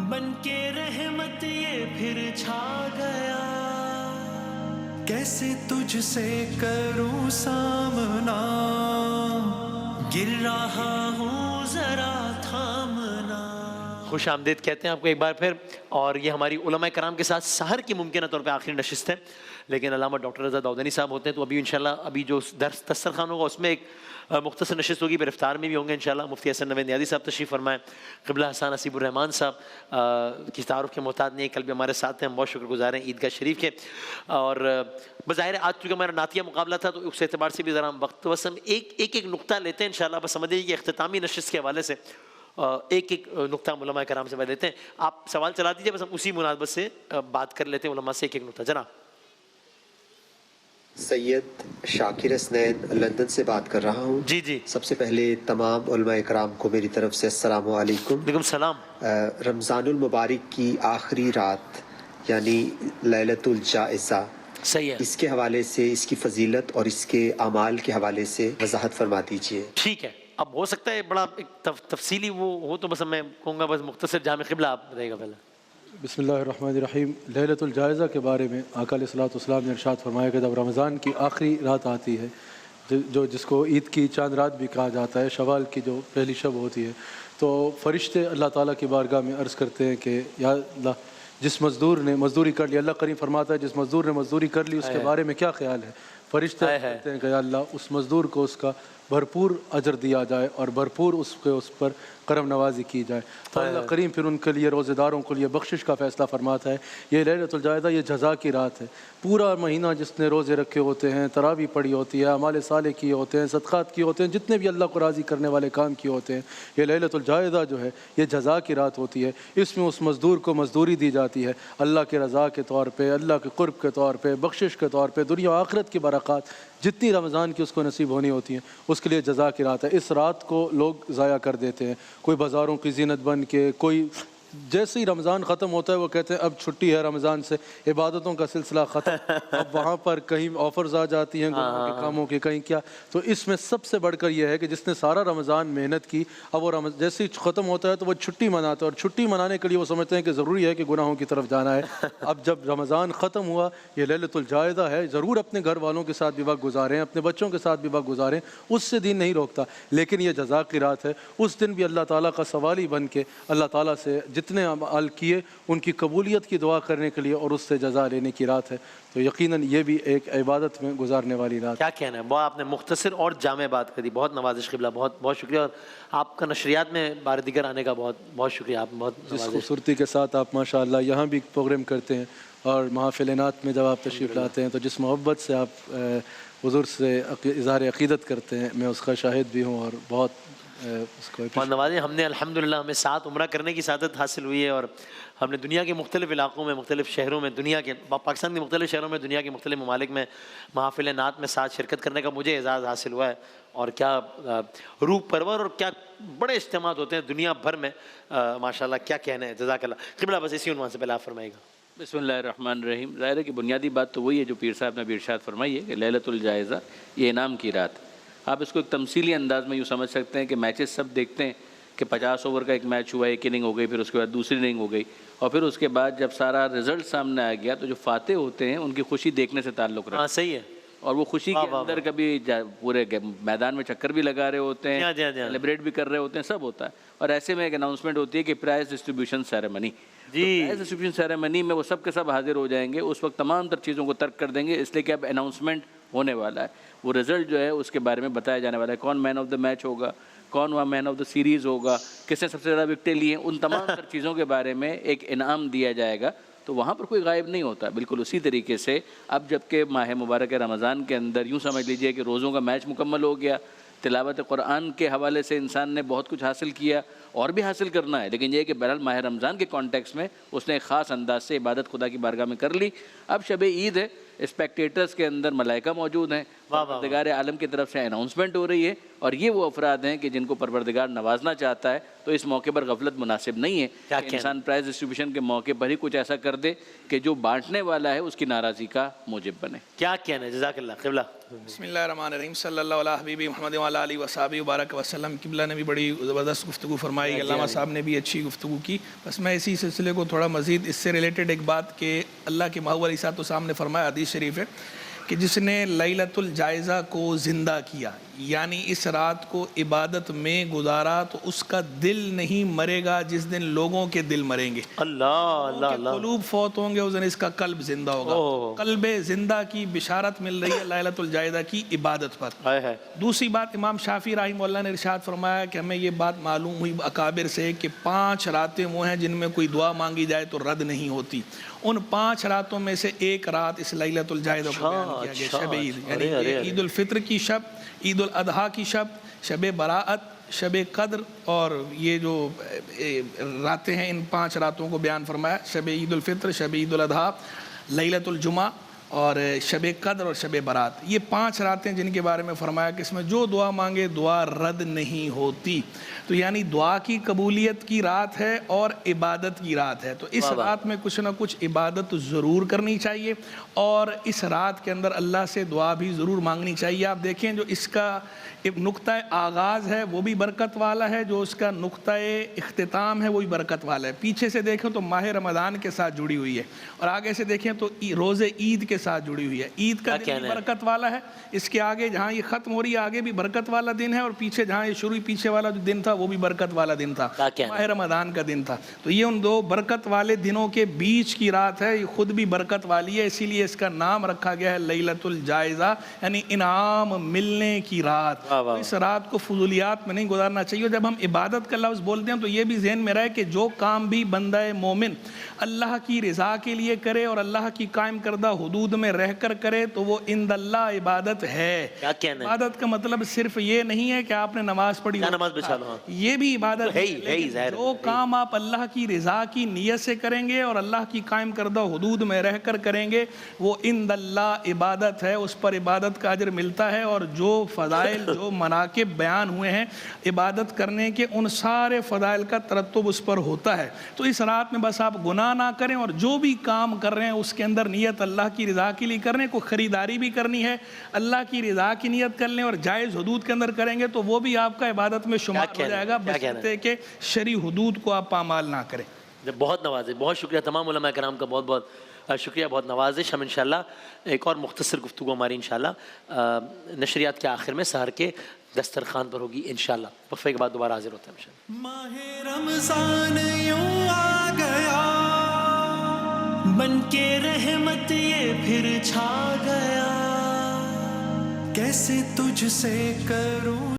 بن کے رحمت یہ پھر چھا گیا، کیسے تجھ سے کروں سامنا، گر رہا ہوں ذرا تھامنا۔ خوش آمدید کہتے ہیں آپ کو ایک بار پھر، اور یہ ہماری علماء کرام کے ساتھ سحر کی ممکنہ طور پہ آخری نشست ہے، لیکن علامہ ڈاکٹر رضا داؤدانی صاحب ہوتے ہیں تو ابھی انشاءاللہ ابھی جو درس دسترخوان ہوگا اس میں ایک مختصر نشست ہوگی، پھر افطار میں بھی ہوں گے انشاءاللہ۔ مفتی حسن نوید نیازی صاحب تشریف فرمائیں، قبلہ حسان حسیب الرحمان صاحب کی تعارف کے محتاج نہیں، کل بھی ہمارے ساتھ ہیں، ہم بہت شکر گزار ہیں عیدگاہ شریف کے۔ اور بظاہر آج چونکہ ہمارا نعتیہ مقابلہ تھا تو اس اعتبار سے بھی ذرا ہم وقت وسم ایک نقطہ لیتے ہیں انشاءاللہ، بس سمجھ لیجیے کہ اختتامی نشست کے حوالے سے ایک نقطہ علماء کرام سے لیتے ہیں۔ آپ سوال چلا دیجیے، بس ہم اسی مناسبت سے بات کر لیتے ہیں علماء سے ایک نقطہ۔ جناب سید شاکر اسنین لندن سے بات کر رہا ہوں۔ جی سب سے پہلے تمام علماء کرام کو میری طرف سے السلام علیکم۔ وعلیکم السلام۔ رمضان المبارک کی آخری رات یعنی لیلۃ الجائزہ، صحیح ہے، اس کے حوالے سے، اس کی فضیلت اور اس کے اعمال کے حوالے سے وضاحت فرما دیجیے۔ ٹھیک ہے، اب ہو سکتا ہے بڑا تفصیلی وہ ہو تو بس میں کہوں گا بس مختصر جامع قبلہ آپ بتائیے گا پہلے۔ بسم اللہ الرحمن الرحیم۔ لیلۃ الجائزہ کے بارے میں آقا علیہ الصلوۃ والسلام نے ارشاد فرمایا کہ جب رمضان کی آخری رات آتی ہے، جس کو عید کی چاند رات بھی کہا جاتا ہے، شوال کی جو پہلی شب ہوتی ہے، تو فرشتے اللہ تعالیٰ کی بارگاہ میں عرض کرتے ہیں کہ یا اللہ، جس مزدور نے مزدوری کر لی، اللہ کریم فرماتا ہے جس مزدور نے مزدوری کر لی اس کے بارے میں کیا خیال ہے؟ فرشتے کہتے ہیں کہ یا اللہ اس مزدور کو اس کا بھرپور اجر دیا جائے اور بھرپور اس پر کرم نوازی کی جائے، تو اللہ کریم پھر ان کے لیے روزے داروں کے لیے بخشش کا فیصلہ فرماتا ہے۔ یہ لیلۃ الجائزہ یہ جزا کی رات ہے۔ پورا مہینہ جس نے روزے رکھے ہوتے ہیں، تراویح پڑھی ہوتی ہے، اعمال صالح کیے ہوتے ہیں، صدقات کیے ہوتے ہیں، جتنے بھی اللہ کو راضی کرنے والے کام کیے ہوتے ہیں، یہ لیلۃ الجائزہ جو ہے یہ جزا کی رات ہوتی ہے۔ اس میں اس مزدور کو مزدوری دی جاتی ہے اللہ کی رضا کے طور پہ، اللہ کے قرب کے طور پہ، بخشش کے طور پہ، دنیا و آخرت کی برکات جتنی رمضان کی اس کو نصیب ہونی ہوتی ہیں اس کے لیے جزا کی رات ہے۔ اس رات کو لوگ ضائع کر دیتے ہیں، کوئی بازاروں کی زینت بن کے، کوئی جیسے ہی رمضان ختم ہوتا ہے وہ کہتے ہیں اب چھٹی ہے رمضان سے، عبادتوں کا سلسلہ ختم، اب وہاں پر کہیں آفرز آ جاتی ہیں گناہوں کے کاموں کی، کہیں کیا۔ تو اس میں سب سے بڑھ کر یہ ہے کہ جس نے سارا رمضان محنت کی، اب وہ جیسے ہی ختم ہوتا ہے تو وہ چھٹی مناتا ہے، اور چھٹی منانے کے لیے وہ سمجھتے ہیں کہ ضروری ہے کہ گناہوں کی طرف جانا ہے۔ اب جب رمضان ختم ہوا، یہ لیلۃ الجائزہ ہے، ضرور اپنے گھر والوں کے ساتھ بھی وقت گزاریں، اپنے بچوں کے ساتھ بھی وقت گزاریں، اس سے دین نہیں روکتا، لیکن یہ جزا کی رات ہے۔ اس دن بھی اللہ تعالیٰ کا سوالی بن کے اللہ تعالیٰ سے جتنے اعمال کیے ان کی قبولیت کی دعا کرنے کے لیے اور اس سے جزا لینے کی رات ہے۔ تو یقیناً یہ بھی ایک عبادت میں گزارنے والی رات۔ کیا کہنا ہے، بہت آپ نے مختصر اور جامع بات کری، بہت نوازش قبلہ، بہت بہت شکریہ، اور آپ کا نشریات میں بار دیگر آنے کا بہت بہت شکریہ، آپ بہت جس خوبصورتی کے ساتھ آپ ماشاءاللہ یہاں بھی پروگرام کرتے ہیں اور محافل نعت میں جب آپ تشریف لاتے ہیں تو جس محبت سے آپ حضور سے اظہار عقیدت کرتے ہیں، میں اس کا شاہد بھی ہوں اور بہت اس کو بہت نوازیں۔ ہم نے الحمدللہ ہمیں 7 عمرہ کرنے کی سعادت حاصل ہوئی ہے، اور ہم نے دنیا کے مختلف علاقوں میں، مختلف شہروں میں، دنیا کے پاکستان کے مختلف شہروں میں، دنیا کے مختلف ممالک میں محافل نعت میں ساتھ شرکت کرنے کا مجھے اعزاز حاصل ہوا ہے، اور کیا روح پرور اور کیا بڑے اجتماعات ہوتے ہیں دنیا بھر میں، ماشاءاللہ کیا کہنا ہے۔ جزاک اللہ۔ قبلہ بس اسی عنوان سے پہلے آپ فرمائیے گا۔ بسم اللہ الرحمن الرحیم۔ ظاہر ہے کہ بنیادی بات تو وہی ہے جو پیر صاحب نے بھی ارشاد فرمائی ہے کہ لیلۃ الجائزہ یہ انعام کی رات۔ آپ اس کو ایک تمثیلی انداز میں یوں سمجھ سکتے ہیں کہ میچز سب دیکھتے ہیں کہ 50 اوور کا ایک میچ ہوا، ایک اننگ ہو گئی، پھر اس کے بعد دوسری اننگ ہو گئی، اور پھر اس کے بعد جب سارا رزلٹ سامنے آ گیا تو جو فاتح ہوتے ہیں ان کی خوشی دیکھنے سے تعلق رکھتا ہے۔ صحیح ہے، اور وہ خوشی کے اندر کبھی پورے میدان میں چکر بھی لگا رہے ہوتے ہیں، سیلیبریٹ بھی کر رہے ہوتے ہیں، سب ہوتا ہے۔ اور ایسے میں ایک اناؤنسمنٹ ہوتی ہے کہ prize distribution ceremony, prize distribution ceremony میں وہ سب کے سب حاضر ہو جائیں گے، اس وقت تمام تر چیزوں کو ترک کر دیں گے، اس لیے کہ اب اناؤنسمنٹ ہونے والا ہے، وہ رزلٹ جو ہے اس کے بارے میں بتایا جانے والا ہے، کون مین آف دا میچ ہوگا، کون وہاں مین آف دا سیریز ہوگا، کس نے سب سے زیادہ وکٹیں لی ہیں، ان تمام تر چیزوں کے بارے میں ایک انعام دیا جائے گا۔ تو وہاں پر کوئی غائب نہیں ہوتا۔ بالکل اسی طریقے سے اب جب کہ ماہ مبارک رمضان کے اندر یوں سمجھ لیجئے کہ روزوں کا میچ مکمل ہو گیا، تلاوت قرآن کے حوالے سے انسان نے بہت کچھ حاصل کیا اور بھی حاصل کرنا ہے، لیکن یہ کہ بہرحال ماہ رمضان کے کانٹیکس میں اس نے ایک خاص انداز سے عبادت خدا کی بارگاہ میں کر لی۔ اب شب عید ہے، اسپیکٹیٹرز کے اندر ملائکہ موجود ہیں، پروردگار عالم کی طرف سے اناؤنسمنٹ ہو رہی ہے، اور یہ وہ افراد ہیں کہ جن کو پروردگار نوازنا چاہتا ہے. تو اس موقع پر غفلت مناسب نہیں ہے کہ انسان پرائز ڈسٹریبیوشن کے موقع پر ہی کچھ ایسا کر دے کہ جو بانٹنے والا ہے اس کی ناراضی کا موجب بنے. کیا کہنا ہے؟ جزاک اللہ. قبلہ بسم اللہ الرحمن الرحیم. صلی اللہ علیہ حبیبی محمد وعلی آلہ وصحبہ وبارک وسلم. قبلہ نے بھی بڑی زبردست گفتگو فرمائی، علامہ صاحب نے بھی اچھی گفتگو کی. بس میں اسی سلسلے کو تھوڑا مزید اس سے ریلیٹڈ ایک بات کہ اللہ کے محبوب علیہ الصلوۃ والسلام نے فرمایا، حدیث شریف ہے کہ جس نے لیلۃ الجائزہ کو زندہ کیا، یعنی اس رات کو عبادت میں گزارا، تو اس کا دل نہیں مرے گا جس دن لوگوں کے دل مریں گے. اللہ قلوب فوت ہوں گے اس دن اس کا قلب زندہ ہوگا. قلب زندہ کی بشارت مل رہی ہے لیلۃ الجائزہ کی عبادت پر. دوسری بات، امام شافعی رحمہ اللہ نے ارشاد فرمایا کہ ہمیں یہ بات معلوم ہوئی اکابر سے کہ 5 راتیں وہ ہیں جن میں کوئی دعا مانگی جائے تو رد نہیں ہوتی. ان 5 راتوں میں سے ایک رات اس لیلۃ الجائزہ کو بیان کیا گیا، شب عید، یعنی عید الفطر کی شب، عید الاضحیٰ کی شب، شب براءت، شب قدر، اور یہ جو راتیں ہیں ان 5 راتوں کو بیان فرمایا. شب عید الفطر، شب عید الاضحیٰ، لیلۃ الجمعہ اور شب قدر اور شب برات. یہ 5 راتیں جن کے بارے میں فرمایا کہ اس میں جو دعا مانگے دعا رد نہیں ہوتی. تو یعنی دعا کی قبولیت کی رات ہے اور عبادت کی رات ہے. تو اس رات میں کچھ نہ کچھ عبادت ضرور کرنی چاہیے، اور اس رات کے اندر اللہ سے دعا بھی ضرور مانگنی چاہیے. آپ دیکھیں جو اس کا نقطہ آغاز ہے وہ بھی برکت والا ہے، جو اس کا نقطہ اختتام ہے وہ بھی برکت والا ہے. پیچھے سے دیکھیں تو ماہ رمضان کے ساتھ جڑی ہوئی ہے، اور آگے سے دیکھیں تو روز عید کے ساتھ جڑی ہوئی ہے. عید کا دن بھی برکت والا ہے، اس کے آگے جہاں یہ ختم ہو رہی ہے آگے بھی برکت والا دن ہے، اور پیچھے جہاں یہ شروع پیچھے والا جو دن تھا وہ بھی برکت والا دن تھا، ماہ رمضان کا دن تھا. تو یہ ان 2 برکت والے دنوں کے بیچ کی رات ہے، یہ خود بھی برکت والی ہے، اسی لیے اس کا نام رکھا گیا ہے لیلۃ الجائزہ، یعنی انعام ملنے کی رات. تو اس رات کو فضولیات میں نہیں گزارنا چاہیے. جب ہم عبادت کا لفظ بولتے ہیں تو یہ بھی ذہن میں رہے کہ جو کام بھی بندہ مومن اللہ کی رضا کے لیے کرے اور اللہ کی قائم کردہ حدود میں رہ کر کرے تو وہ عند اللہ عبادت ہے. عبادت کا مطلب صرف یہ نہیں ہے کہ آپ نے نماز پڑھی، یہ بھی عبادت ہے. جو کام آپ اللہ کی رضا کی نیت سے کریں گے اور اللہ کی قائم کردہ حدود میں رہ کر کریں گے وہ عند اللہ عبادت ہے، اس پر عبادت کا اجر ملتا ہے. اور جو فضائل جو مناقب بیان ہوئے ہیں عبادت کرنے کے، ان سارے فضائل کا ترتب اس پر ہوتا ہے. تو اس رات میں بس آپ گناہ نہ کریں، اور جو بھی کام کر رہے ہیں اس کے اندر نیت اللہ کی رضا کے لیے کرنے. کو خریداری بھی کرنی ہے اللہ کی رضا کی نیت کر لیں اور جائز حدود کے اندر کریں گے تو وہ بھی آپ کا عبادت میں شمار ہو جائے گا، بشرطے کہ شرعی حدود کو آپ پامال نہ کریں. بہت نوازش، بہت شکریہ تمام علماء کرام کا، بہت بہت شکریہ، بہت نوازش. ہم انشاءاللہ ایک اور مختصر گفتگو ہماری انشاءاللہ نشریات کے آخر میں سحر کے دسترخوان پر ہوگی انشاءاللہ. وقفے کے بعد دوبارہ حاضر ہوتے ہیں انشاءاللہ. ماہ رمضان یوں آ گیا بن کے رحمت یہ پھر چھا گیا، کیسے تجھ سے کروں